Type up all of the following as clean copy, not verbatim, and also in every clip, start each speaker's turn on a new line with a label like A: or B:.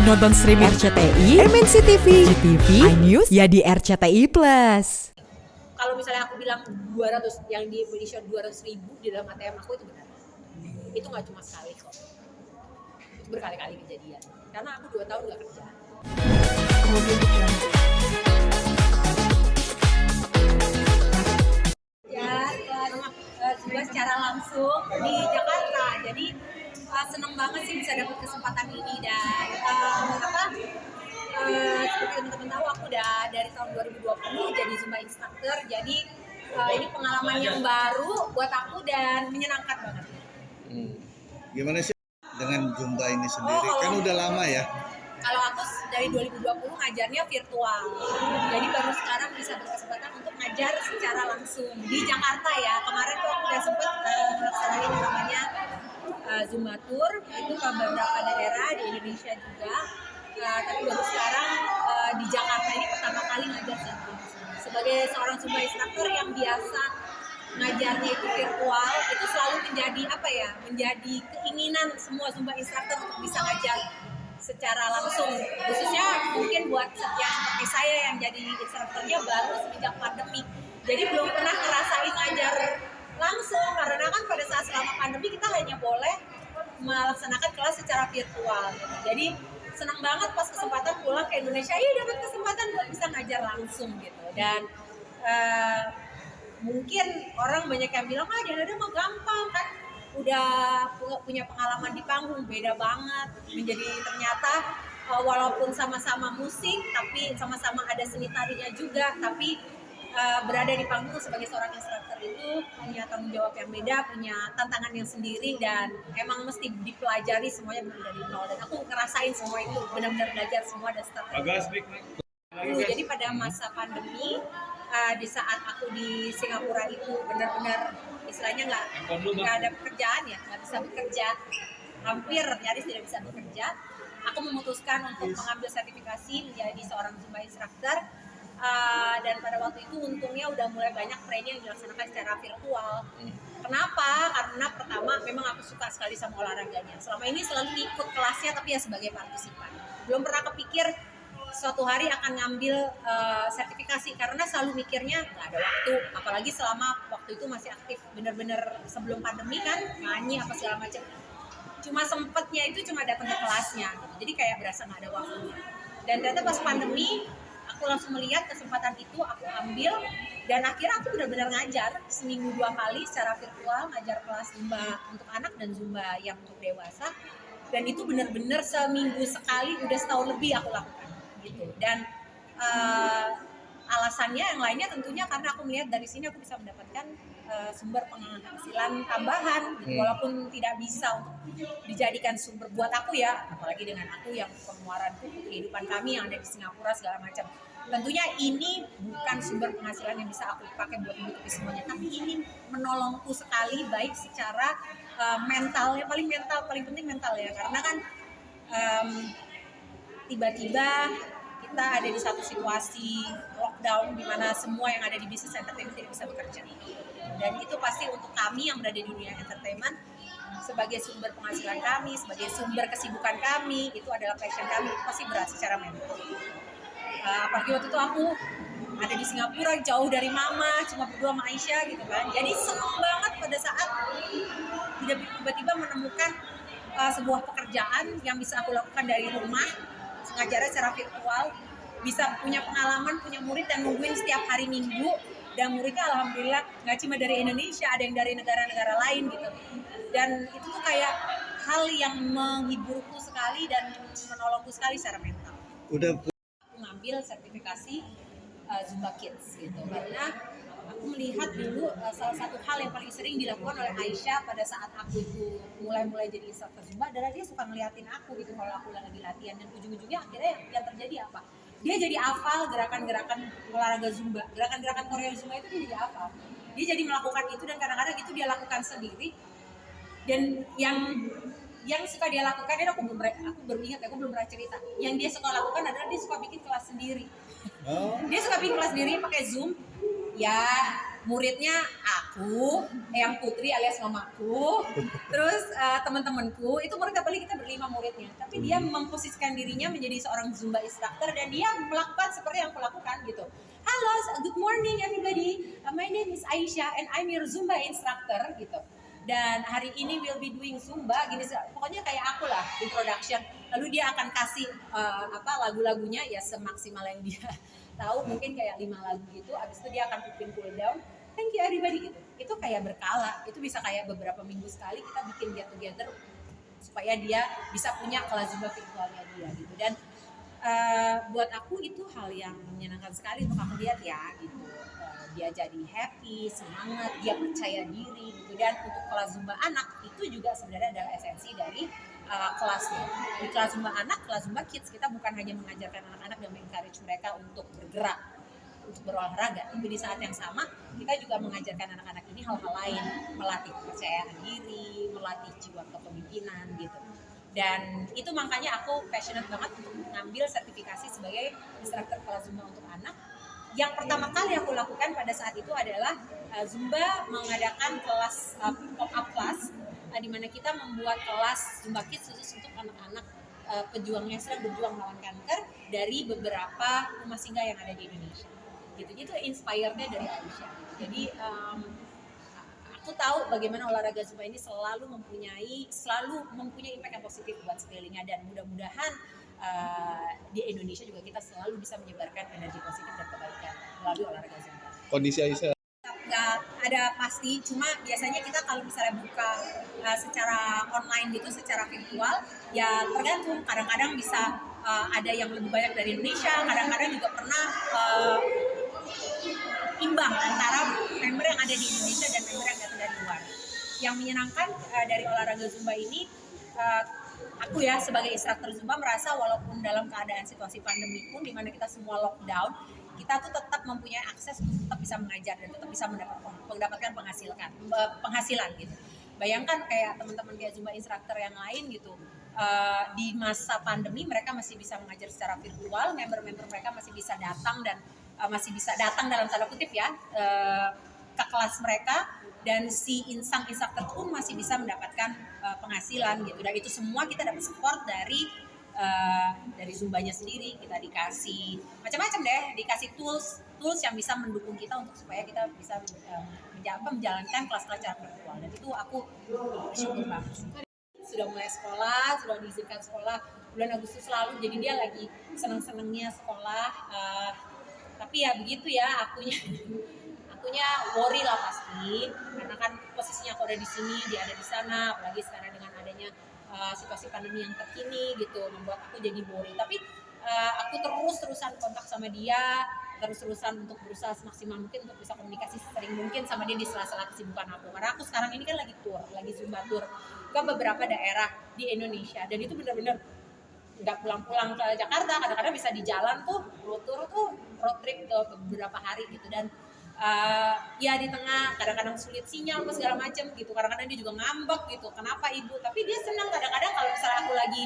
A: Nonton streaming RCTI, MNC TV, GTV, iNews, ya di RCTI Plus.
B: Kalau misalnya aku bilang 200, yang di Indonesia 200.000 di dalam ATM aku itu benar. Itu nggak cuma sekali kok. Itu berkali-kali kejadian. Karena aku 2 tahun nggak kerja. Ya, juga secara langsung di Jakarta. Jadi seneng banget sih bisa dapat kesempatan ini dan seperti teman-teman tahu aku udah dari tahun 2020 jadi Zumba instructor. Jadi ini pengalaman yang baru buat aku dan menyenangkan banget.
C: Gimana sih dengan Zumba ini sendiri? Kan udah lama ya.
B: Kalau aku dari 2020 ngajarnya virtual. Jadi baru sekarang bisa berkesempatan untuk ngajar secara langsung di Jakarta ya. Kemarin tuh aku udah sempet melaksanain namanya Zumba Tour itu ke beberapa daerah di Indonesia juga. Tapi baru sekarang di Jakarta ini pertama kali ngajar sih. Sebagai seorang Zumba instructor yang biasa ngajarnya itu virtual, itu selalu menjadi menjadi keinginan semua Zumba instructor untuk bisa ngajar secara langsung, khususnya mungkin buat yang seperti saya yang jadi instrukturnya baru semenjak pandemi, jadi belum pernah ngerasain ngajar langsung karena kan pada saat selama pandemi kita hanya boleh melaksanakan kelas secara virtual gitu. Jadi senang banget pas kesempatan pulang ke Indonesia, dapat kesempatan buat bisa ngajar langsung gitu. Dan mungkin orang banyak yang bilang Dada mah gampang kan, udah punya pengalaman di panggung, beda banget. Menjadi ternyata walaupun sama-sama musik, tapi sama-sama ada seni tarinya juga, tapi berada di panggung sebagai seorang instruktur itu punya tanggung jawab yang beda, punya tantangan yang sendiri, dan emang mesti dipelajari semuanya benar dari nol. Dan aku ngerasain semua itu, benar-benar belajar semua dan start. Jadi pada masa pandemi, di saat aku di Singapura itu benar-benar istilahnya nggak ada pekerjaan ya, nggak bisa bekerja, hampir nyaris tidak bisa bekerja. Aku memutuskan untuk mengambil sertifikasi menjadi seorang Zumba instructor. Dan pada waktu itu untungnya udah mulai banyak training yang dilaksanakan secara virtual. Kenapa? Karena pertama memang aku suka sekali sama olahraganya. Selama ini selalu ikut kelasnya tapi ya sebagai partisipan. Belum pernah kepikir suatu hari akan ngambil sertifikasi karena selalu mikirnya nggak ada waktu. Apalagi selama waktu itu masih aktif, bener-bener sebelum pandemi kan, nyanyi apa segala macam. Cuma sempetnya itu cuma datang ke kelasnya gitu. Jadi kayak berasa nggak ada waktunya. Dan ternyata pas pandemi aku langsung melihat kesempatan itu, aku ambil, dan akhirnya aku benar-benar ngajar seminggu 2 kali secara virtual, ngajar kelas Zumba untuk anak dan Zumba yang untuk dewasa. Dan itu benar-benar seminggu sekali, udah setahun lebih aku lakukan gitu. Dan alasannya yang lainnya tentunya karena aku melihat dari sini aku bisa mendapatkan sumber penghasilan tambahan gitu. Walaupun tidak bisa untuk dijadikan sumber buat aku ya, apalagi dengan aku yang pengeluaranku, kehidupan kami yang ada di Singapura segala macam. Tentunya ini bukan sumber penghasilan yang bisa aku pakai buat menutupi semuanya, tapi ini menolongku sekali, baik secara mental, ya paling penting mental ya, karena kan tiba-tiba kita ada di satu situasi lockdown di mana semua yang ada di bisnis entertainment tidak bisa bekerja. Dan itu pasti untuk kami yang berada di dunia entertainment, sebagai sumber penghasilan kami, sebagai sumber kesibukan kami, itu adalah passion kami, itu pasti berat secara mental. Apalagi waktu itu aku ada di Singapura, jauh dari mama, cuma berdua sama Aisyah gitu kan. Jadi seneng banget pada saat tiba-tiba menemukan sebuah pekerjaan yang bisa aku lakukan dari rumah, ngajarnya secara virtual, bisa punya pengalaman, punya murid dan nungguin setiap hari Minggu. Dan muridnya alhamdulillah nggak cuma dari Indonesia, ada yang dari negara-negara lain gitu. Dan itu tuh kayak hal yang menghiburku sekali dan menolongku sekali secara mental.
C: Udah
B: Ngambil sertifikasi Zumba Kids gitu, karena aku melihat dulu salah satu hal yang paling sering dilakukan oleh Aisyah pada saat aku itu mulai jadi instruktur Zumba adalah dia suka ngeliatin aku gitu kalau aku lagi latihan, dan ujung-ujungnya akhirnya yang terjadi apa? Dia jadi hafal gerakan-gerakan olahraga Zumba, gerakan-gerakan Korea Zumba itu dia jadi hafal. Dia jadi melakukan itu dan kadang-kadang itu dia lakukan sendiri. Dan yang suka dia lakukan, aku baru ingat, aku belum pernah cerita. Yang dia suka lakukan adalah dia suka bikin kelas sendiri. Dia suka bikin kelas sendiri pakai Zoom. Ya, muridnya aku, yang Putri alias mamaku, terus teman-temanku, itu mereka balik kita berlima muridnya. Tapi dia memposisikan dirinya menjadi seorang Zumba instructor dan dia melakukan seperti yang aku lakukan gitu. Halo, good morning everybody. My name is Aisyah and I'm your Zumba instructor gitu. Dan hari ini we'll be doing Zumba gini, pokoknya kayak aku lah introduction. Lalu dia akan kasih lagu-lagunya ya semaksimal yang dia tahu, mungkin kayak 5 lagu gitu. Abis itu dia akan pimpin cool down. Thank you everybody gitu. Itu kayak berkala. Itu bisa kayak beberapa minggu sekali kita bikin get together supaya dia bisa punya kelas Zumba virtualnya dia gitu. Dan buat aku itu hal yang menyenangkan sekali untuk aku lihat ya gitu. Dia jadi happy, semangat, dia percaya diri gitu. Dan untuk kelas Zumba anak itu juga sebenarnya adalah esensi dari kelasnya. Di kelas Zumba anak, kelas Zumba kids, kita bukan hanya mengajarkan anak-anak dan mengencourage mereka untuk bergerak, untuk berolahraga, tapi di saat yang sama kita juga mengajarkan anak-anak ini hal-hal lain, melatih kepercayaan diri, melatih jiwa kepemimpinan gitu. Dan itu makanya aku passionate banget untuk mengambil sertifikasi sebagai instruktur kelas Zumba untuk anak. Yang pertama kali aku lakukan pada saat itu adalah Zumba mengadakan kelas pop-up class, di mana kita membuat kelas Zumba Kids khusus untuk anak-anak pejuang yang sedang berjuang melawan kanker dari beberapa rumah singgah yang ada di Indonesia. Gitu, itu inspirednya dari Aisyah. Jadi aku tahu bagaimana olahraga Zumba ini selalu mempunyai impact yang positif buat sekelilingnya, dan mudah-mudahan di Indonesia juga kita selalu bisa menyebarkan energi positif dan kebaikan melalui olahraga Zumba.
C: Kondisi Aisyah
B: Nggak ada pasti, cuma biasanya kita kalau misalnya buka secara online gitu, secara virtual, ya tergantung. Kadang-kadang bisa ada yang lebih banyak dari Indonesia, kadang-kadang juga pernah imbang antara member yang ada di Indonesia dan member yang datang dari luar. Yang menyenangkan dari olahraga Zumba ini, aku ya sebagai instruktur Zumba merasa walaupun dalam keadaan situasi pandemi pun, di mana kita semua lockdown, kita tuh tetap mempunyai akses untuk tetap bisa mengajar dan tetap bisa mendapatkan penghasilan gitu. Bayangkan kayak teman-teman kayak Zumba instruktur yang lain gitu, di masa pandemi mereka masih bisa mengajar secara virtual, member-member mereka masih bisa datang dan masih bisa datang dalam tanda kutip ya ke kelas mereka, dan si instruktur pun masih bisa mendapatkan penghasilan gitu. Dan itu semua kita dapat support dari Zumbanya sendiri. Kita dikasih macam-macam deh, dikasih tools yang bisa mendukung kita untuk supaya kita bisa menjalankan kelas-kelas secara virtual. Dan itu aku bersyukur banget. Sudah mulai sekolah, sudah diizinkan sekolah bulan Agustus lalu, jadi dia lagi seneng-senengnya sekolah. Tapi ya begitu ya, akunya worry lah pasti, karena kan posisinya aku ada di sini, dia ada di sana, apalagi sekarang dengan adanya situasi pandemi yang terkini gitu, membuat aku jadi worry. Tapi aku terus-terusan kontak sama dia, terus-terusan untuk berusaha semaksimal mungkin untuk bisa komunikasi sesering mungkin sama dia di sela-sela kesibukan aku. Karena aku sekarang ini kan lagi Zumba tour ke beberapa daerah di Indonesia, dan itu benar-benar nggak pulang-pulang ke Jakarta, kadang-kadang bisa di jalan tuh road trip ke beberapa hari gitu. Dan ya di tengah kadang-kadang sulit sinyal apa segala macam gitu, kadang-kadang dia juga ngambek gitu, kenapa ibu, tapi dia senang kadang-kadang kalau misalnya aku lagi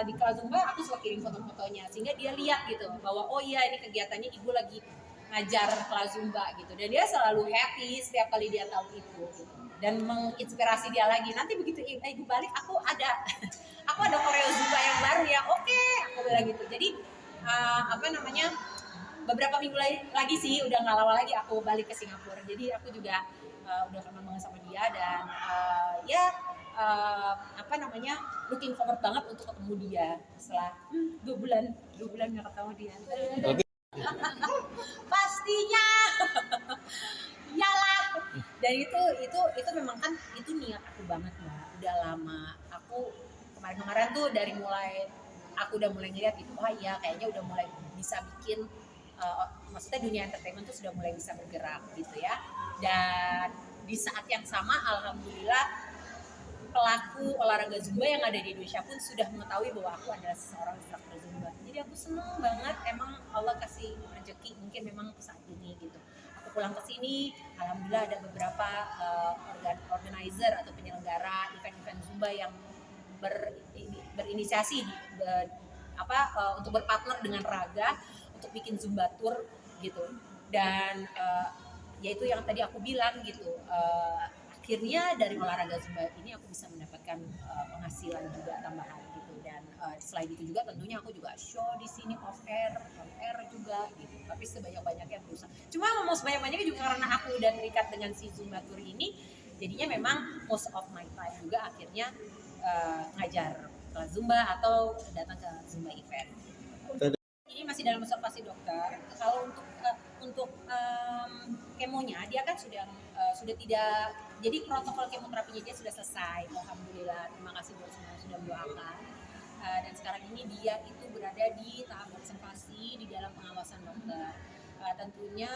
B: di kelas Zumba, aku suka kirim foto-fotonya sehingga dia lihat gitu bahwa oh iya ini kegiatannya ibu lagi ngajar kelas Zumba gitu, dan dia selalu happy setiap kali dia tahu itu gitu. Dan menginspirasi dia lagi, nanti begitu ibu balik aku ada koreo Zumba yang baru ya, oke, aku bilang gitu. Jadi beberapa minggu lagi sih, udah nggak lama lagi aku balik ke Singapura. Jadi aku juga udah kenal banget sama dia, dan looking forward banget untuk ketemu dia setelah 2 bulan nggak ketemu dia. Pastinya iyalah. Dan itu memang kan itu niat aku banget lah, udah lama. Aku kemarin tuh dari mulai aku udah mulai ngeliat gitu, oh iya kayaknya udah mulai bisa bikin maksudnya dunia entertainment tuh sudah mulai bisa bergerak gitu ya. Dan di saat yang sama alhamdulillah pelaku olahraga Zumba yang ada di Indonesia pun sudah mengetahui bahwa aku adalah seorang instruktur Zumba. Jadi aku seneng banget, emang Allah kasih rezeki mungkin memang saat ini gitu. Aku pulang ke sini, alhamdulillah ada beberapa organizer atau penyelenggara event-event Zumba yang berinisiasi untuk berpartner dengan Raga untuk bikin Zumba tour gitu. Dan yaitu yang tadi aku bilang gitu, akhirnya dari olahraga Zumba ini aku bisa mendapatkan penghasilan juga tambahan gitu. Dan selain itu juga tentunya aku juga show di sini on air juga gitu, tapi sebanyak-banyaknya berusaha. Cuma mau sebanyak-banyaknya juga karena aku udah terikat dengan si Zumba Tour ini, jadinya memang most of my time juga akhirnya ngajar kelas Zumba atau datang ke Zumba event. Ini masih dalam observasi dokter. Kalau untuk kemonya dia kan sudah tidak, jadi protokol kemoterapinya dia sudah selesai, alhamdulillah. Terima kasih buat semua yang sudah mendoakan. Dan sekarang ini dia itu berada di tahap observasi di dalam pengawasan dokter. Tentunya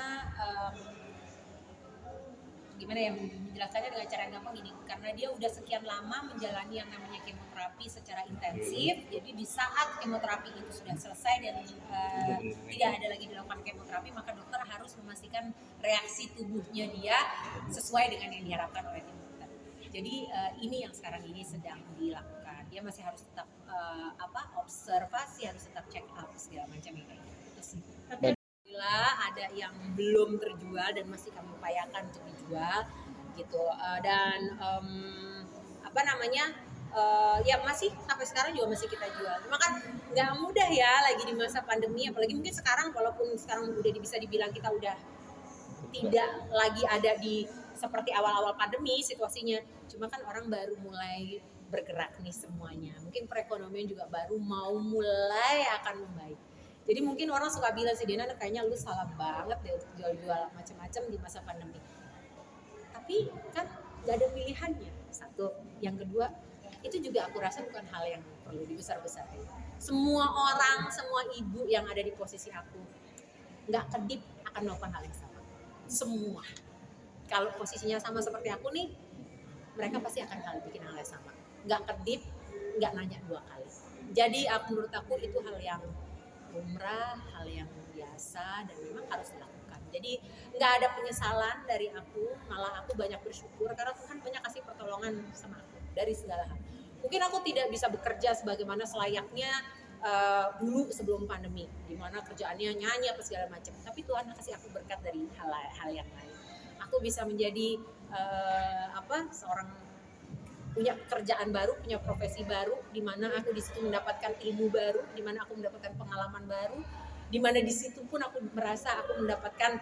B: gimana ya menjelaskannya dengan cara yang gampang gini, karena dia udah sekian lama menjalani yang namanya kemoterapi secara intensif, jadi di saat kemoterapi itu sudah selesai dan tidak ada lagi dilakukan kemoterapi, maka dokter harus memastikan reaksi tubuhnya dia sesuai dengan yang diharapkan oleh tim dokter. Jadi ini yang sekarang ini sedang dilakukan. Dia masih harus tetap observasi, harus tetap check up segala macam kayak gitu sih. Ada yang belum terjual dan masih kami upayakan untuk dijual gitu, dan ya masih sampai sekarang juga masih kita jual. Cuma kan nggak mudah ya lagi di masa pandemi, apalagi mungkin sekarang walaupun sekarang udah bisa dibilang kita udah tidak lagi ada di seperti awal-awal pandemi situasinya, cuma kan orang baru mulai bergerak nih semuanya, mungkin perekonomian juga baru mau mulai akan membaik. Jadi mungkin orang suka bilang sih, Dena kayaknya lu salah banget deh untuk jual-jual macam-macam di masa pandemi. Tapi kan gak ada pilihannya, satu. Yang kedua, itu juga aku rasa bukan hal yang perlu dibesar-besarin. Semua orang, semua ibu yang ada di posisi aku, gak kedip akan melakukan hal yang sama. Semua. Kalau posisinya sama seperti aku nih, mereka pasti akan bikin hal yang sama. Gak kedip, gak nanya 2 kali. Jadi menurut aku itu hal yang umrah, hal yang biasa dan memang harus dilakukan. Jadi nggak ada penyesalan dari aku, malah aku banyak bersyukur karena Tuhan banyak kasih pertolongan sama aku dari segala hal. Mungkin aku tidak bisa bekerja sebagaimana selayaknya dulu sebelum pandemi, di mana kerjaannya nyanyi apa segala macam. Tapi Tuhan kasih aku berkat dari hal yang lain. Aku bisa menjadi seorang punya pekerjaan baru, punya profesi baru, di mana aku di situ mendapatkan ilmu baru, di mana aku mendapatkan pengalaman baru, di mana di situ pun aku merasa aku mendapatkan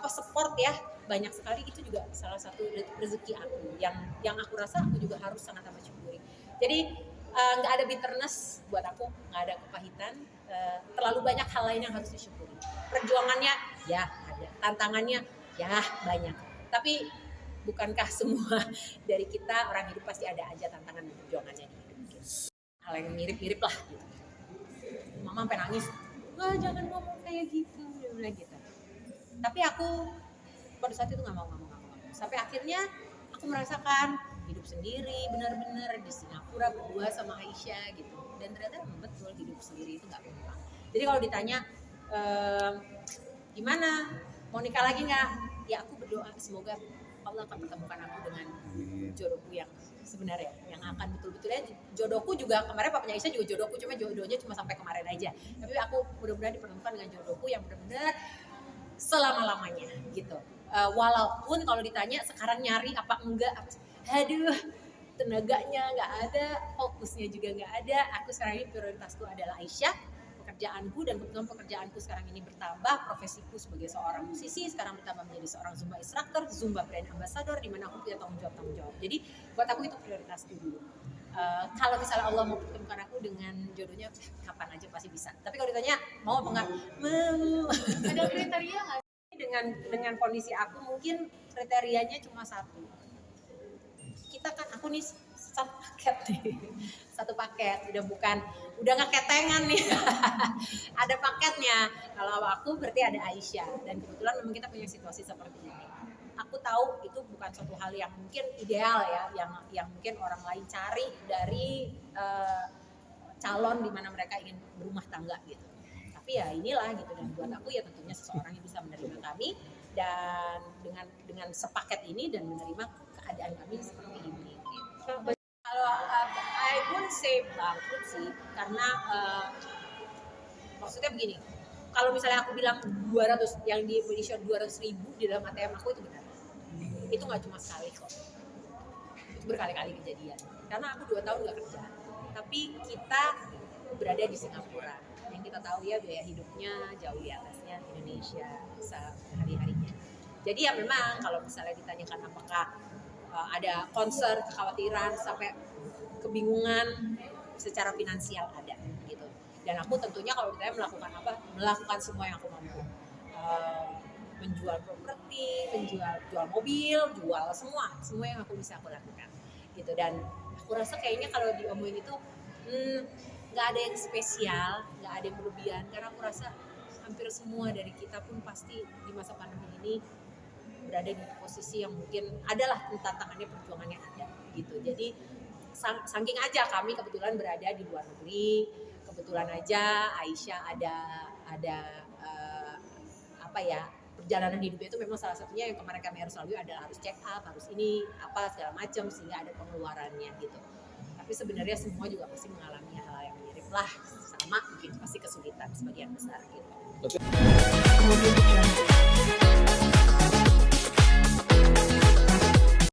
B: support ya, banyak sekali. Itu juga salah satu rezeki aku yang aku rasa aku juga harus sangat amat syukuri. Jadi nggak ada bitterness buat aku, nggak ada kepahitan, terlalu banyak hal lain yang harus disyukuri. Perjuangannya ya ada, tantangannya ya banyak, tapi bukankah semua dari kita orang hidup pasti ada aja tantangan dan perjuangannya di hidup gitu. Hal yang mirip-mirip lah gitu. Mama sampai nangis, wah jangan ngomong kayak gitu, dia bilang gitu. Tapi aku pada saat itu nggak mau. Sampai akhirnya aku merasakan hidup sendiri benar-benar di Singapura berdua sama Aisyah gitu. Dan ternyata memang betul hidup sendiri itu nggak gampang. Jadi kalau ditanya gimana, mau nikah lagi nggak? Ya aku berdoa semoga Allah akan pertemukan aku dengan jodohku yang sebenarnya, yang akan betul-betulnya jodohku juga. Kemarin papanya Aisyah juga jodohku, cuma jodohnya cuma sampai kemarin aja. Tapi aku mudah-mudahan dipertemukan dengan jodohku yang benar-benar selama-lamanya gitu. Walaupun kalau ditanya sekarang nyari apa enggak, aduh tenaganya nggak ada, fokusnya juga nggak ada. Aku sekarang ini prioritasku adalah Aisyah, pekerjaanku, dan kebetulan pekerjaanku sekarang ini bertambah, profesiku sebagai seorang musisi sekarang bertambah menjadi seorang Zumba instructor, Zumba brand ambassador, di mana aku punya tanggung jawab. Jadi buat aku itu prioritasku dulu. Kalau misalnya Allah mau pertemukan aku dengan jodohnya, kapan aja pasti bisa. Tapi kalau ditanya mau apa enggak, mau. Ada kriteria nggak? Dengan kondisi aku mungkin kriterianya cuma satu. Kita kan aku nih satu paket udah nggak ketengan nih. Ada paketnya. Kalau aku berarti ada Aisyah, dan kebetulan memang kita punya situasi seperti ini. Aku tahu itu bukan suatu hal yang mungkin ideal ya, yang mungkin orang lain cari dari calon di mana mereka ingin berumah tangga gitu. Tapi ya inilah gitu, dan buat aku ya tentunya seseorang yang bisa menerima kami dan dengan sepaket ini dan menerima keadaan kami seperti ini. Gitu. Kalau I wouldn't say bangkrut sih, karena maksudnya begini, kalau misalnya aku bilang 200 yang di Indonesia 200.000 di dalam ATM aku itu benar. Itu nggak cuma sekali kok. Itu berkali-kali kejadian. Karena aku 2 tahun nggak kerja. Tapi kita berada di Singapura. Yang kita tahu ya biaya hidupnya jauh di atasnya Indonesia sehari-harinya. Jadi ya memang kalau misalnya ditanyakan apakah ada concern, kekhawatiran, sampai kebingungan secara finansial ada gitu. Dan aku tentunya kalau ditanya melakukan apa, melakukan semua yang aku mampu. Menjual properti, jual mobil, jual semua yang aku bisa aku lakukan gitu. Dan aku rasa kayaknya kalau diomongin itu nggak ada yang spesial, nggak ada yang berlebihan, karena aku rasa hampir semua dari kita pun pasti di masa pandemi ini berada di posisi yang mungkin adalah tantangannya, perjuangannya ada gitu. Jadi saking aja kami kebetulan berada di luar negeri, kebetulan aja Aisyah ada perjalanan hidupnya itu memang salah satunya yang kemarin kami harus lalui adalah harus check up, harus ini apa segala macam, sehingga ada pengeluarannya gitu. Tapi sebenarnya semua juga pasti mengalami hal yang mirip lah, sama mungkin pasti kesulitan sebagian besar gitu.